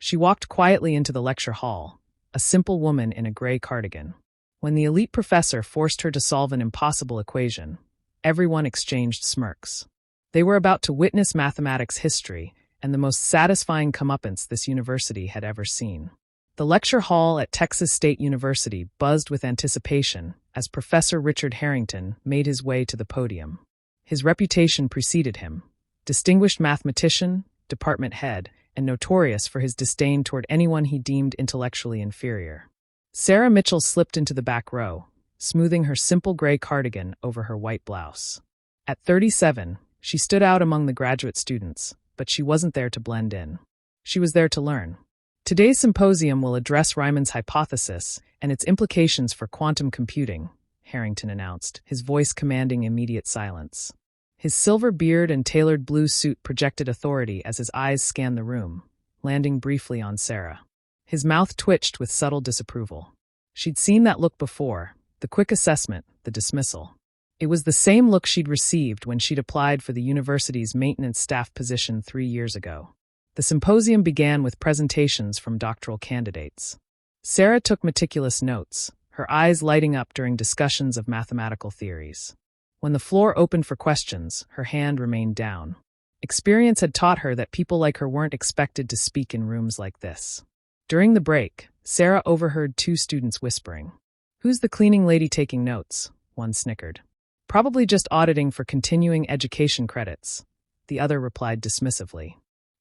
She walked quietly into the lecture hall, a simple woman in a gray cardigan. When the elite professor forced her to solve an impossible equation, everyone exchanged smirks. They were about to witness mathematics history and the most satisfying comeuppance this university had ever seen. The lecture hall at Texas State University buzzed with anticipation as Professor Richard Harrington made his way to the podium. His reputation preceded him: distinguished mathematician, department head, and notorious for his disdain toward anyone he deemed intellectually inferior. Sarah Mitchell slipped into the back row, smoothing her simple gray cardigan over her white blouse. At 37, she stood out among the graduate students, but she wasn't there to blend in. She was there to learn. Today's symposium will address Riemann's hypothesis and its implications for quantum computing, Harrington announced, his voice commanding immediate silence. His silver beard and tailored blue suit projected authority as his eyes scanned the room, landing briefly on Sarah. His mouth twitched with subtle disapproval. She'd seen that look before, the quick assessment, the dismissal. It was the same look she'd received when she'd applied for the university's maintenance staff position 3 years ago. The symposium began with presentations from doctoral candidates. Sarah took meticulous notes, her eyes lighting up during discussions of mathematical theories. When the floor opened for questions, her hand remained down. Experience had taught her that people like her weren't expected to speak in rooms like this. During the break, Sarah overheard 2 students whispering. "Who's the cleaning lady taking notes?" one snickered. "Probably just auditing for continuing education credits," the other replied dismissively.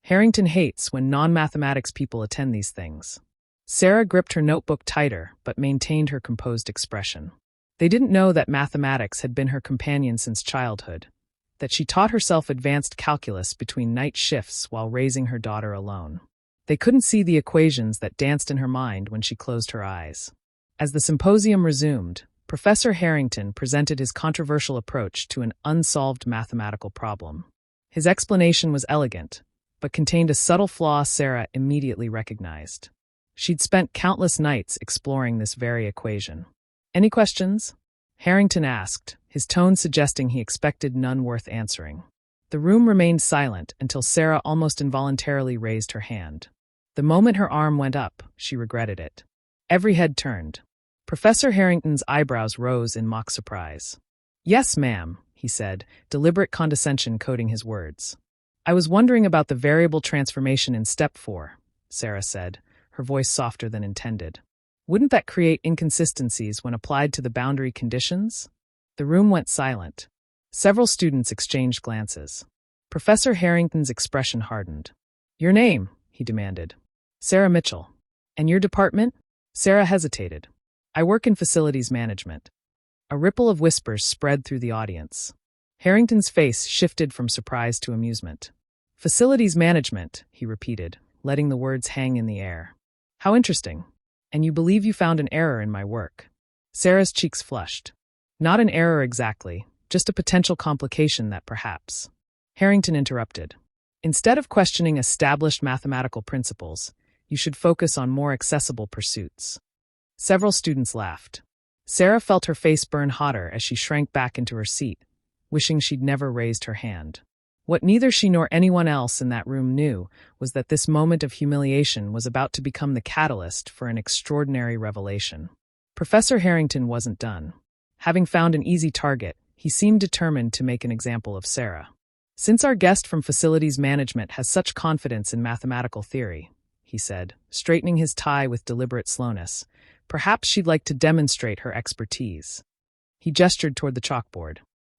Harrington hates when non-mathematics people attend these things. Sarah gripped her notebook tighter, but maintained her composed expression. They didn't know that mathematics had been her companion since childhood, that she taught herself advanced calculus between night shifts while raising her daughter alone. They couldn't see the equations that danced in her mind when she closed her eyes. As the symposium resumed, Professor Harrington presented his controversial approach to an unsolved mathematical problem. His explanation was elegant, but contained a subtle flaw Sarah immediately recognized. She'd spent countless nights exploring this very equation. "Any questions?" Harrington asked, his tone suggesting he expected none worth answering. The room remained silent until Sarah almost involuntarily raised her hand. The moment her arm went up, she regretted it. Every head turned. Professor Harrington's eyebrows rose in mock surprise. "Yes, ma'am," he said, deliberate condescension coating his words. "I was wondering about the variable transformation in step 4, Sarah said, her voice softer than intended. "Wouldn't that create inconsistencies when applied to the boundary conditions?" The room went silent. Several students exchanged glances. Professor Harrington's expression hardened. "Your name?" he demanded. "Sarah Mitchell." "And your department?" Sarah hesitated. "I work in facilities management." A ripple of whispers spread through the audience. Harrington's face shifted from surprise to amusement. "Facilities management," he repeated, letting the words hang in the air. "How interesting. And you believe you found an error in my work?" Sarah's cheeks flushed. "Not an error exactly, just a potential complication that perhaps—" Harrington interrupted. "Instead of questioning established mathematical principles, you should focus on more accessible pursuits." Several students laughed. Sarah felt her face burn hotter as she shrank back into her seat, wishing she'd never raised her hand. What neither she nor anyone else in that room knew was that this moment of humiliation was about to become the catalyst for an extraordinary revelation. Professor Harrington wasn't done. Having found an easy target, he seemed determined to make an example of Sarah. "Since our guest from facilities management has such confidence in mathematical theory," he said, straightening his tie with deliberate slowness, "perhaps she'd like to demonstrate her expertise." He gestured toward the chalkboard.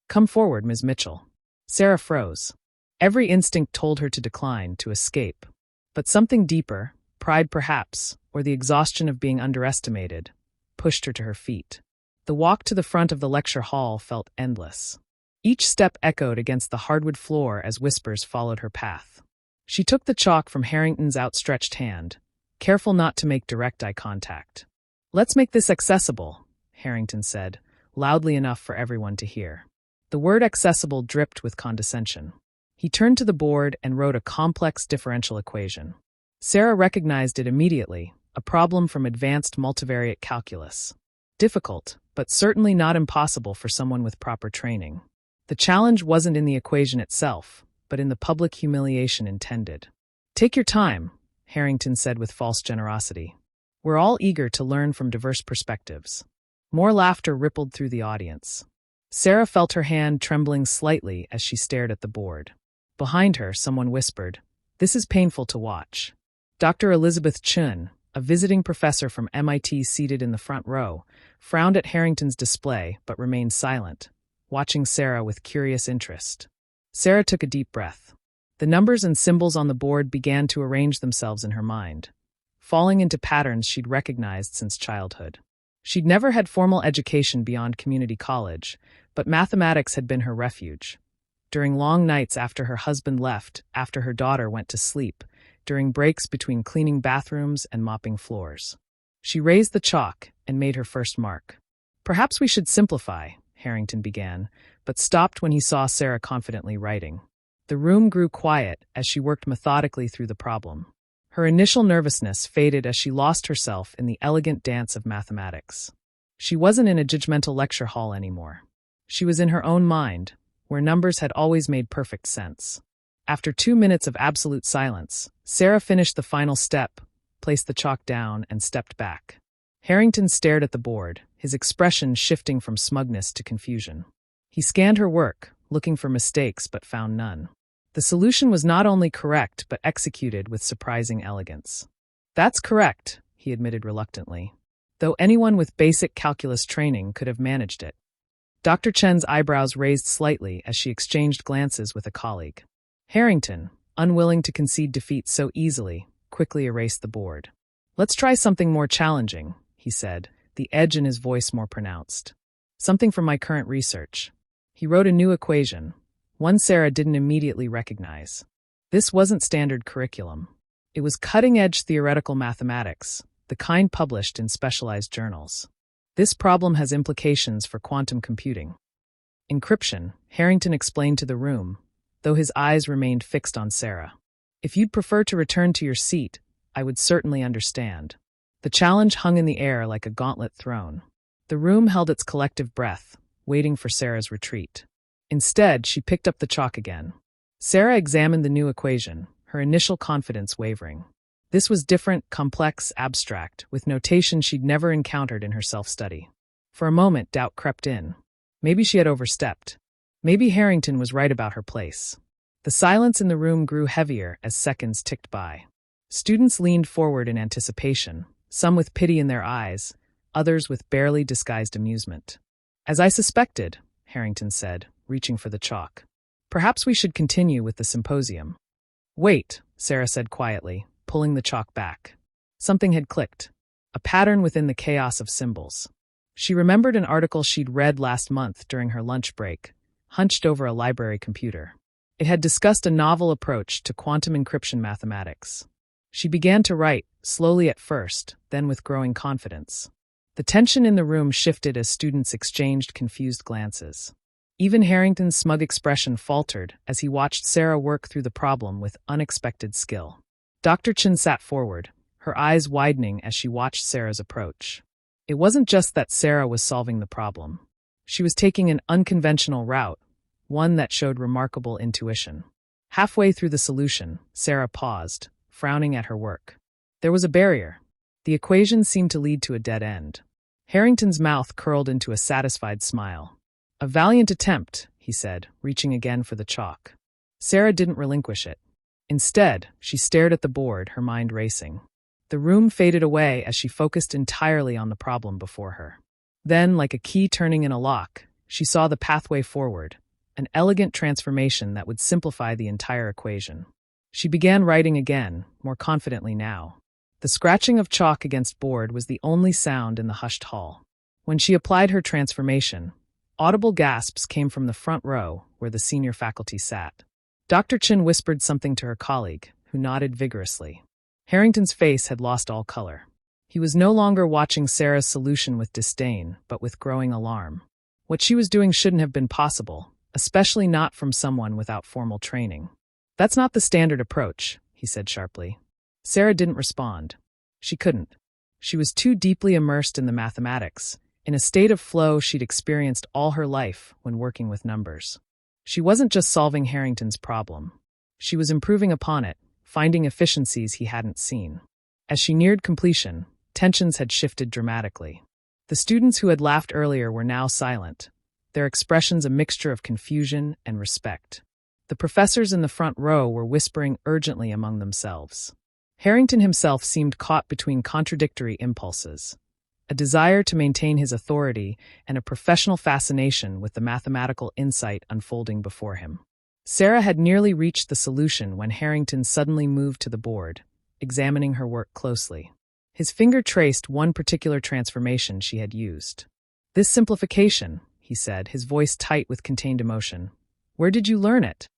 "Come forward, Ms. Mitchell." Sarah froze. Every instinct told her to decline, to escape. But something deeper, pride perhaps, or the exhaustion of being underestimated, pushed her to her feet. The walk to the front of the lecture hall felt endless. Each step echoed against the hardwood floor as whispers followed her path. She took the chalk from Harrington's outstretched hand, careful not to make direct eye contact. "Let's make this accessible," Harrington said, loudly enough for everyone to hear. The word accessible dripped with condescension. He turned to the board and wrote a complex differential equation. Sarah recognized it immediately, a problem from advanced multivariate calculus. Difficult, but certainly not impossible for someone with proper training. The challenge wasn't in the equation itself, but in the public humiliation intended. "Take your time," Harrington said with false generosity. We're all eager to learn from diverse perspectives. More laughter rippled through the audience. Sarah felt her hand trembling slightly as she stared at the board. Behind her, someone whispered, "This is painful to watch." Dr. Elizabeth Chun, a visiting professor from MIT seated in the front row, frowned at Harrington's display but remained silent, watching Sarah with curious interest. Sarah took a deep breath. The numbers and symbols on the board began to arrange themselves in her mind, falling into patterns she'd recognized since childhood. She'd never had formal education beyond community college, but mathematics had been her refuge. During long nights after her husband left, after her daughter went to sleep, during breaks between cleaning bathrooms and mopping floors. She raised the chalk and made her first mark. "Perhaps we should simplify," Harrington began, but stopped when he saw Sarah confidently writing. The room grew quiet as she worked methodically through the problem. Her initial nervousness faded as she lost herself in the elegant dance of mathematics. She wasn't in a judgmental lecture hall anymore. She was in her own mind, where numbers had always made perfect sense. After 2 minutes of absolute silence, Sarah finished the final step, placed the chalk down, and stepped back. Harrington stared at the board, his expression shifting from smugness to confusion. He scanned her work, looking for mistakes but found none. The solution was not only correct but executed with surprising elegance. "That's correct," he admitted reluctantly, though anyone with basic calculus training could have managed it. Dr. Chen's eyebrows raised slightly as she exchanged glances with a colleague. Harrington, unwilling to concede defeat so easily, quickly erased the board. "Let's try something more challenging," he said, the edge in his voice more pronounced. "Something from my current research." He wrote a new equation, one Sarah didn't immediately recognize. This wasn't standard curriculum. It was cutting-edge theoretical mathematics, the kind published in specialized journals. This problem has implications for quantum computing. Encryption, Harrington explained to the room, though his eyes remained fixed on Sarah. "If you'd prefer to return to your seat, I would certainly understand." The challenge hung in the air like a gauntlet thrown. The room held its collective breath, waiting for Sarah's retreat. Instead, she picked up the chalk again. Sarah examined the new equation, her initial confidence wavering. This was different, complex, abstract, with notation she'd never encountered in her self-study. For a moment, doubt crept in. Maybe she had overstepped. Maybe Harrington was right about her place. The silence in the room grew heavier as seconds ticked by. Students leaned forward in anticipation, some with pity in their eyes, others with barely disguised amusement. "As I suspected," Harrington said, reaching for the chalk. "Perhaps we should continue with the symposium." "Wait," Sarah said quietly, pulling the chalk back. Something had clicked, a pattern within the chaos of symbols. She remembered an article she'd read last month during her lunch break, hunched over a library computer. It had discussed a novel approach to quantum encryption mathematics. She began to write, slowly at first, then with growing confidence. The tension in the room shifted as students exchanged confused glances. Even Harrington's smug expression faltered as he watched Sarah work through the problem with unexpected skill. Dr. Chin sat forward, her eyes widening as she watched Sarah's approach. It wasn't just that Sarah was solving the problem. She was taking an unconventional route, one that showed remarkable intuition. Halfway through the solution, Sarah paused, frowning at her work. There was a barrier. The equation seemed to lead to a dead end. Harrington's mouth curled into a satisfied smile. "A valiant attempt," he said, reaching again for the chalk. Sarah didn't relinquish it. Instead, she stared at the board, her mind racing. The room faded away as she focused entirely on the problem before her. Then, like a key turning in a lock, she saw the pathway forward, an elegant transformation that would simplify the entire equation. She began writing again, more confidently now. The scratching of chalk against board was the only sound in the hushed hall. When she applied her transformation, audible gasps came from the front row where the senior faculty sat. Dr. Chin whispered something to her colleague, who nodded vigorously. Harrington's face had lost all color. He was no longer watching Sarah's solution with disdain, but with growing alarm. What she was doing shouldn't have been possible, especially not from someone without formal training. "That's not the standard approach," he said sharply. Sarah didn't respond. She couldn't. She was too deeply immersed in the mathematics, in a state of flow she'd experienced all her life when working with numbers. She wasn't just solving Harrington's problem. She was improving upon it, finding efficiencies he hadn't seen. As she neared completion, tensions had shifted dramatically. The students who had laughed earlier were now silent, their expressions a mixture of confusion and respect. The professors in the front row were whispering urgently among themselves. Harrington himself seemed caught between contradictory impulses: a desire to maintain his authority and a professional fascination with the mathematical insight unfolding before him. Sarah had nearly reached the solution when Harrington suddenly moved to the board, examining her work closely. His finger traced one particular transformation she had used. "This simplification," he said, his voice tight with contained emotion. "Where did you learn it?"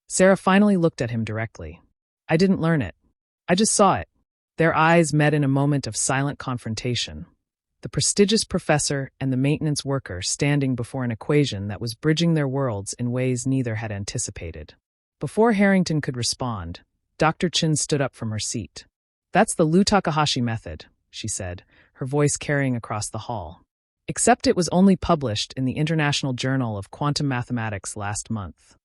Sarah finally looked at him directly. "I didn't learn it. I just saw it." Their eyes met in a moment of silent confrontation. The prestigious professor and the maintenance worker standing before an equation that was bridging their worlds in ways neither had anticipated. Before Harrington could respond, Dr. Chin stood up from her seat. "That's the Lu Takahashi method," she said, her voice carrying across the hall. "Except it was only published in the International Journal of Quantum Mathematics last month."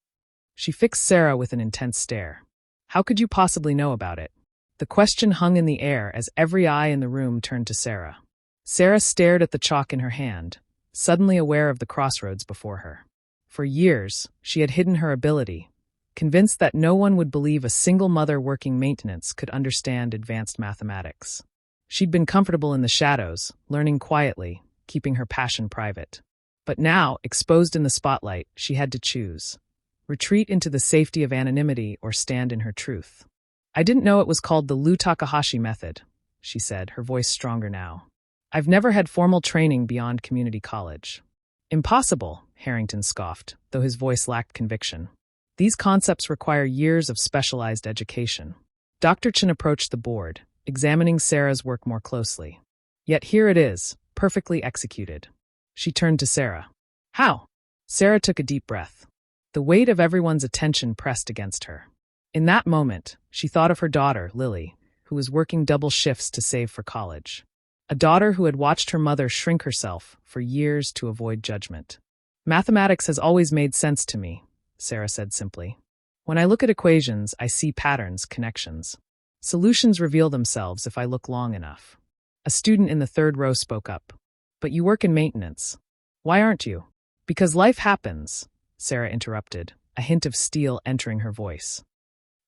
She fixed Sarah with an intense stare. "How could you possibly know about it?" The question hung in the air as every eye in the room turned to Sarah. Sarah stared at the chalk in her hand, suddenly aware of the crossroads before her. For years, she had hidden her ability, convinced that no one would believe a single mother working maintenance could understand advanced mathematics. She'd been comfortable in the shadows, learning quietly, keeping her passion private. But now, exposed in the spotlight, she had to choose: retreat into the safety of anonymity or stand in her truth. "I didn't know it was called the Lu Takahashi method," she said, her voice stronger now. "I've never had formal training beyond community college." "Impossible," Harrington scoffed, though his voice lacked conviction. "These concepts require years of specialized education." Dr. Chin approached the board, examining Sarah's work more closely. "Yet here it is, perfectly executed." She turned to Sarah. "How?" Sarah took a deep breath. The weight of everyone's attention pressed against her. In that moment, she thought of her daughter, Lily, who was working double shifts to save for college. A daughter who had watched her mother shrink herself for years to avoid judgment. "Mathematics has always made sense to me," Sarah said simply. "When I look at equations, I see patterns, connections. Solutions reveal themselves if I look long enough." A student in the third row spoke up. "But you work in maintenance. Why aren't you?" "Because life happens," Sarah interrupted, a hint of steel entering her voice.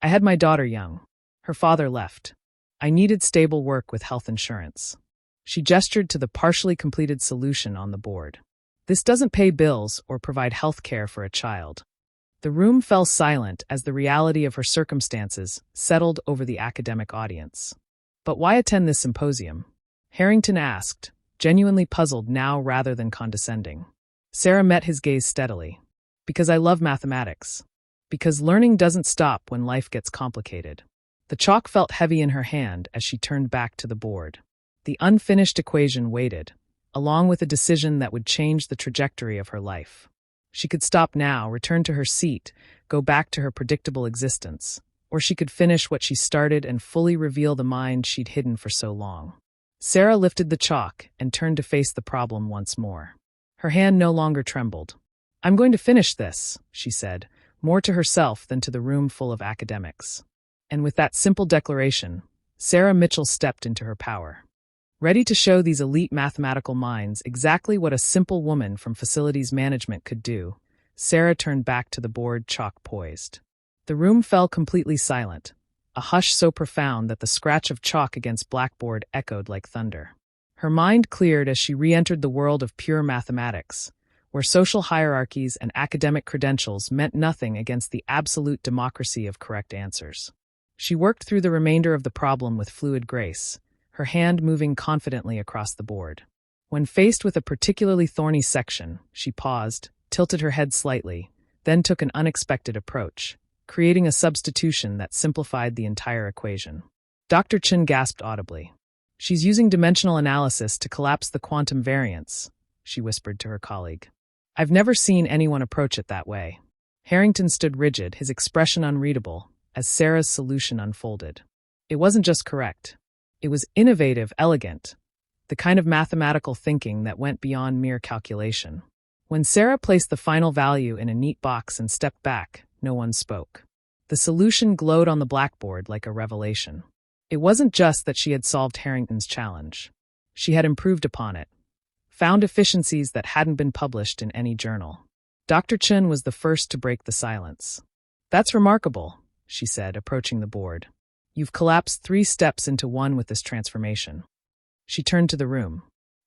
"I had my daughter young. Her father left. I needed stable work with health insurance." She gestured to the partially completed solution on the board. "This doesn't pay bills or provide health care for a child." The room fell silent as the reality of her circumstances settled over the academic audience. "But why attend this symposium?" Harrington asked, genuinely puzzled now rather than condescending. Sarah met his gaze steadily. "Because I love mathematics. Because learning doesn't stop when life gets complicated." The chalk felt heavy in her hand as she turned back to the board. The unfinished equation waited, along with a decision that would change the trajectory of her life. She could stop now, return to her seat, go back to her predictable existence, or she could finish what she started and fully reveal the mind she'd hidden for so long. Sarah lifted the chalk and turned to face the problem once more. Her hand no longer trembled. "I'm going to finish this," she said, more to herself than to the room full of academics. And with that simple declaration, Sarah Mitchell stepped into her power. Ready to show these elite mathematical minds exactly what a simple woman from facilities management could do, Sarah turned back to the board, chalk poised. The room fell completely silent, a hush so profound that the scratch of chalk against blackboard echoed like thunder. Her mind cleared as she re-entered the world of pure mathematics, where social hierarchies and academic credentials meant nothing against the absolute democracy of correct answers. She worked through the remainder of the problem with fluid grace, her hand moving confidently across the board. When faced with a particularly thorny section, she paused, tilted her head slightly, then took an unexpected approach, creating a substitution that simplified the entire equation. Dr. Chin gasped audibly. "She's using dimensional analysis to collapse the quantum variance," she whispered to her colleague. "I've never seen anyone approach it that way." Harrington stood rigid, his expression unreadable, as Sarah's solution unfolded. It wasn't just correct. It was innovative, elegant, the kind of mathematical thinking that went beyond mere calculation. When Sarah placed the final value in a neat box and stepped back, no one spoke. The solution glowed on the blackboard like a revelation. It wasn't just that she had solved Harrington's challenge. She had improved upon it, found efficiencies that hadn't been published in any journal. Dr. Chen was the first to break the silence. "That's remarkable," she said, approaching the board. "You've collapsed 3 steps into one with this transformation." She turned to the room.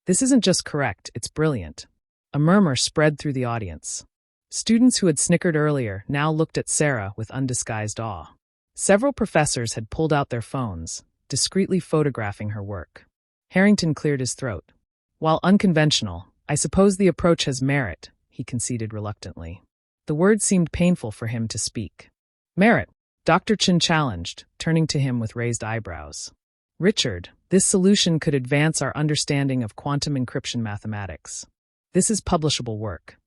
"This isn't just correct, it's brilliant." A murmur spread through the audience. Students who had snickered earlier now looked at Sarah with undisguised awe. Several professors had pulled out their phones, discreetly photographing her work. Harrington cleared his throat. "While unconventional, I suppose the approach has merit," he conceded reluctantly. The word seemed painful for him to speak. "Merit?" Dr. Chen challenged, turning to him with raised eyebrows. "Richard, this solution could advance our understanding of quantum encryption mathematics. This is publishable work."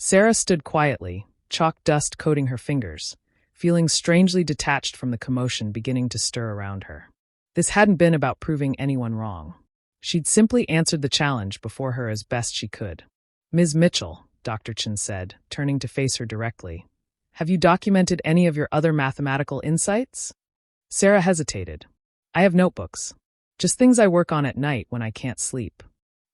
Sarah stood quietly, chalk dust coating her fingers, feeling strangely detached from the commotion beginning to stir around her. This hadn't been about proving anyone wrong. She'd simply answered the challenge before her as best she could. "Ms. Mitchell," Dr. Chen said, turning to face her directly, "have you documented any of your other mathematical insights?" Sarah hesitated. "I have notebooks. Just things I work on at night when I can't sleep."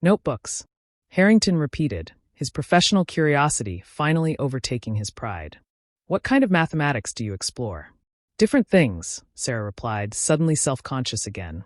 "Notebooks," Harrington repeated, his professional curiosity finally overtaking his pride. "What kind of mathematics do you explore?" "Different things," Sarah replied, suddenly self-conscious again.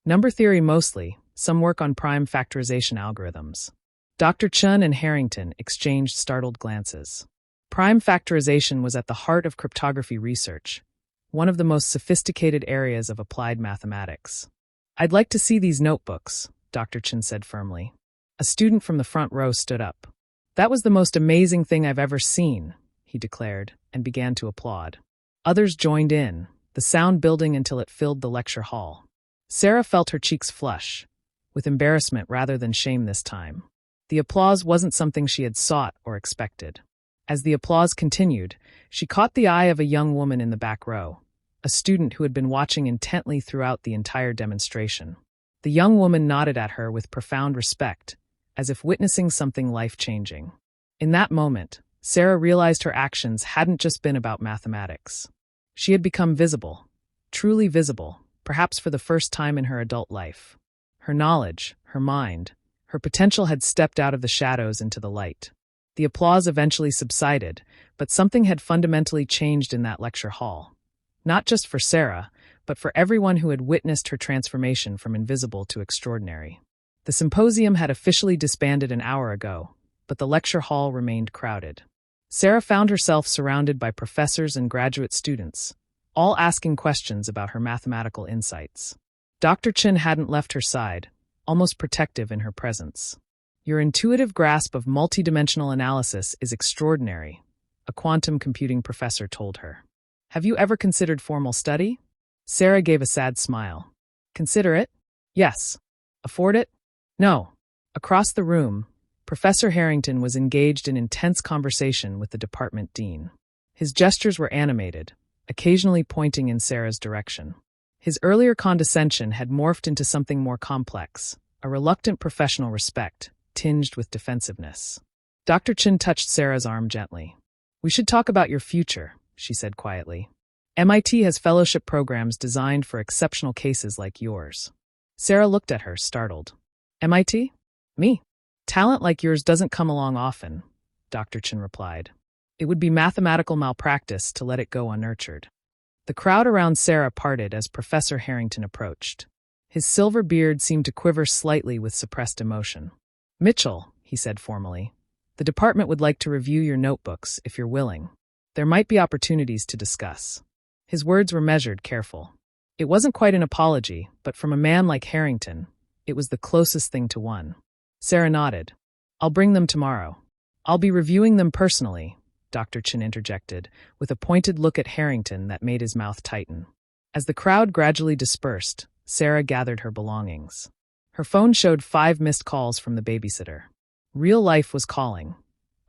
"Number theory mostly, some work on prime factorization algorithms." Dr. Chen and Harrington exchanged startled glances. Prime factorization was at the heart of cryptography research, one of the most sophisticated areas of applied mathematics. "I'd like to see these notebooks," Dr. Chen said firmly. A student from the front row stood up. "That was the most amazing thing I've ever seen," he declared, and began to applaud. Others joined in, the sound building until it filled the lecture hall. Sarah felt her cheeks flush, with embarrassment rather than shame this time. The applause wasn't something she had sought or expected. As the applause continued, she caught the eye of a young woman in the back row, a student who had been watching intently throughout the entire demonstration. The young woman nodded at her with profound respect, as if witnessing something life-changing. In that moment, Sarah realized her actions hadn't just been about mathematics. She had become visible, truly visible, perhaps for the first time in her adult life. Her knowledge, her mind, her potential had stepped out of the shadows into the light. The applause eventually subsided, but something had fundamentally changed in that lecture hall. Not just for Sarah, but for everyone who had witnessed her transformation from invisible to extraordinary. The symposium had officially disbanded an hour ago, but the lecture hall remained crowded. Sarah found herself surrounded by professors and graduate students, all asking questions about her mathematical insights. Dr. Chen hadn't left her side, almost protective in her presence. "Your intuitive grasp of multidimensional analysis is extraordinary," a quantum computing professor told her. "Have you ever considered formal study?" Sarah gave a sad smile. "Consider it? Yes. Afford it? No." Across the room, Professor Harrington was engaged in intense conversation with the department dean. His gestures were animated, occasionally pointing in Sarah's direction. His earlier condescension had morphed into something more complex, a reluctant professional respect, tinged with defensiveness. Dr. Chen touched Sarah's arm gently. "We should talk about your future," she said quietly. "MIT has fellowship programs designed for exceptional cases like yours." Sarah looked at her, startled. "MIT? Me? Talent like yours doesn't come along often," Dr. Chen replied. "It would be mathematical malpractice to let it go unnurtured." The crowd around Sarah parted as Professor Harrington approached. His silver beard seemed to quiver slightly with suppressed emotion. "Mitchell," he said formally, "the department would like to review your notebooks if you're willing. There might be opportunities to discuss." His words were measured, careful. It wasn't quite an apology, but from a man like Harrington, it was the closest thing to one. Sarah nodded. "I'll bring them tomorrow." "I'll be reviewing them personally," Dr. Chen interjected, with a pointed look at Harrington that made his mouth tighten. As the crowd gradually dispersed, Sarah gathered her belongings. Her phone showed 5 missed calls from the babysitter. Real life was calling,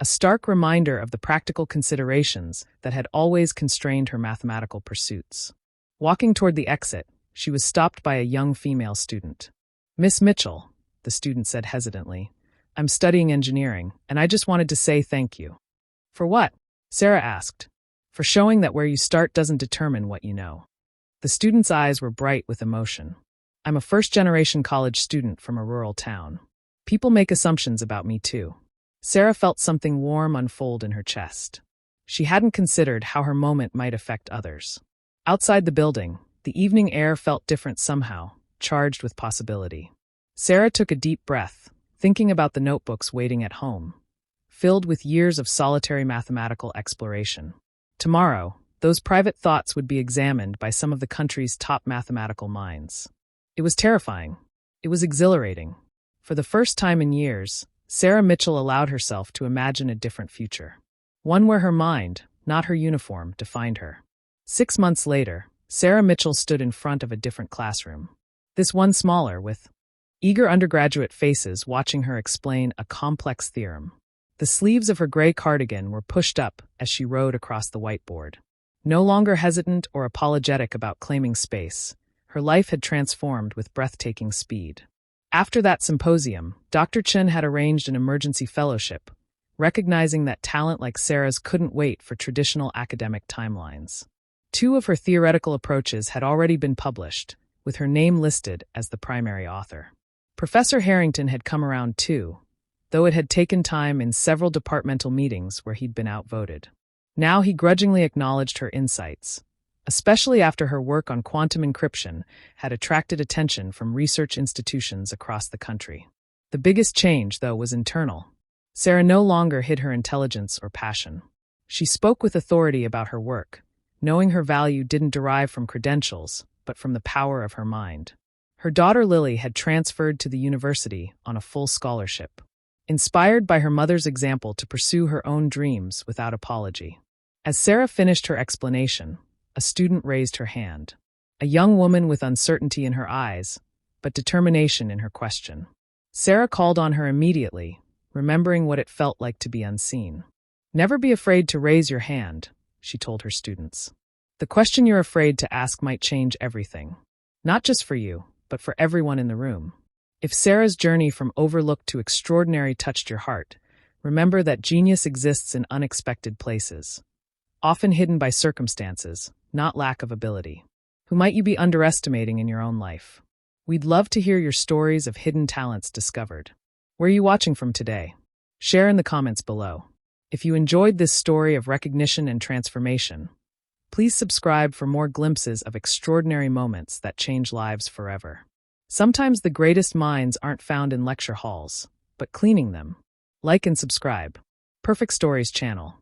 a stark reminder of the practical considerations that had always constrained her mathematical pursuits. Walking toward the exit, she was stopped by a young female student. "Miss Mitchell," the student said hesitantly, "I'm studying engineering, and I just wanted to say thank you." "For what?" Sarah asked. for showing that where you start doesn't determine what you know. The student's eyes were bright with emotion. I'm a first-generation college student from a rural town. People make assumptions about me too. Sarah felt something warm unfold in her chest. She hadn't considered how her moment might affect others. Outside the building, the evening air felt different somehow, charged with possibility. Sarah took a deep breath, thinking about the notebooks waiting at home, filled with years of solitary mathematical exploration. Tomorrow, those private thoughts would be examined by some of the country's top mathematical minds. It was terrifying. It was exhilarating. For the first time in years, Sarah Mitchell allowed herself to imagine a different future. One where her mind, not her uniform, defined her. 6 months later, Sarah Mitchell stood in front of a different classroom. This one smaller, with eager undergraduate faces watching her explain a complex theorem. The sleeves of her gray cardigan were pushed up as she rode across the whiteboard. No longer hesitant or apologetic about claiming space, her life had transformed with breathtaking speed. After that symposium, Dr. Chen had arranged an emergency fellowship, recognizing that talent like Sarah's couldn't wait for traditional academic timelines. 2 of her theoretical approaches had already been published, with her name listed as the primary author. Professor Harrington had come around too, though it had taken time in several departmental meetings where he'd been outvoted. Now he grudgingly acknowledged her insights, especially after her work on quantum encryption had attracted attention from research institutions across the country. The biggest change, though, was internal. Sarah no longer hid her intelligence or passion. She spoke with authority about her work, knowing her value didn't derive from credentials, but from the power of her mind. Her daughter Lily had transferred to the university on a full scholarship, inspired by her mother's example to pursue her own dreams without apology. As Sarah finished her explanation, a student raised her hand. A young woman with uncertainty in her eyes, but determination in her question. Sarah called on her immediately, remembering what it felt like to be unseen. Never be afraid to raise your hand, she told her students. The question you're afraid to ask might change everything. Not just for you, but for everyone in the room. If Sarah's journey from overlooked to extraordinary touched your heart, remember that genius exists in unexpected places, often hidden by circumstances, not lack of ability. Who might you be underestimating in your own life? We'd love to hear your stories of hidden talents discovered. Where are you watching from today? Share in the comments below. If you enjoyed this story of recognition and transformation, please subscribe for more glimpses of extraordinary moments that change lives forever. Sometimes the greatest minds aren't found in lecture halls, but cleaning them. Like and subscribe. Perfect Stories channel.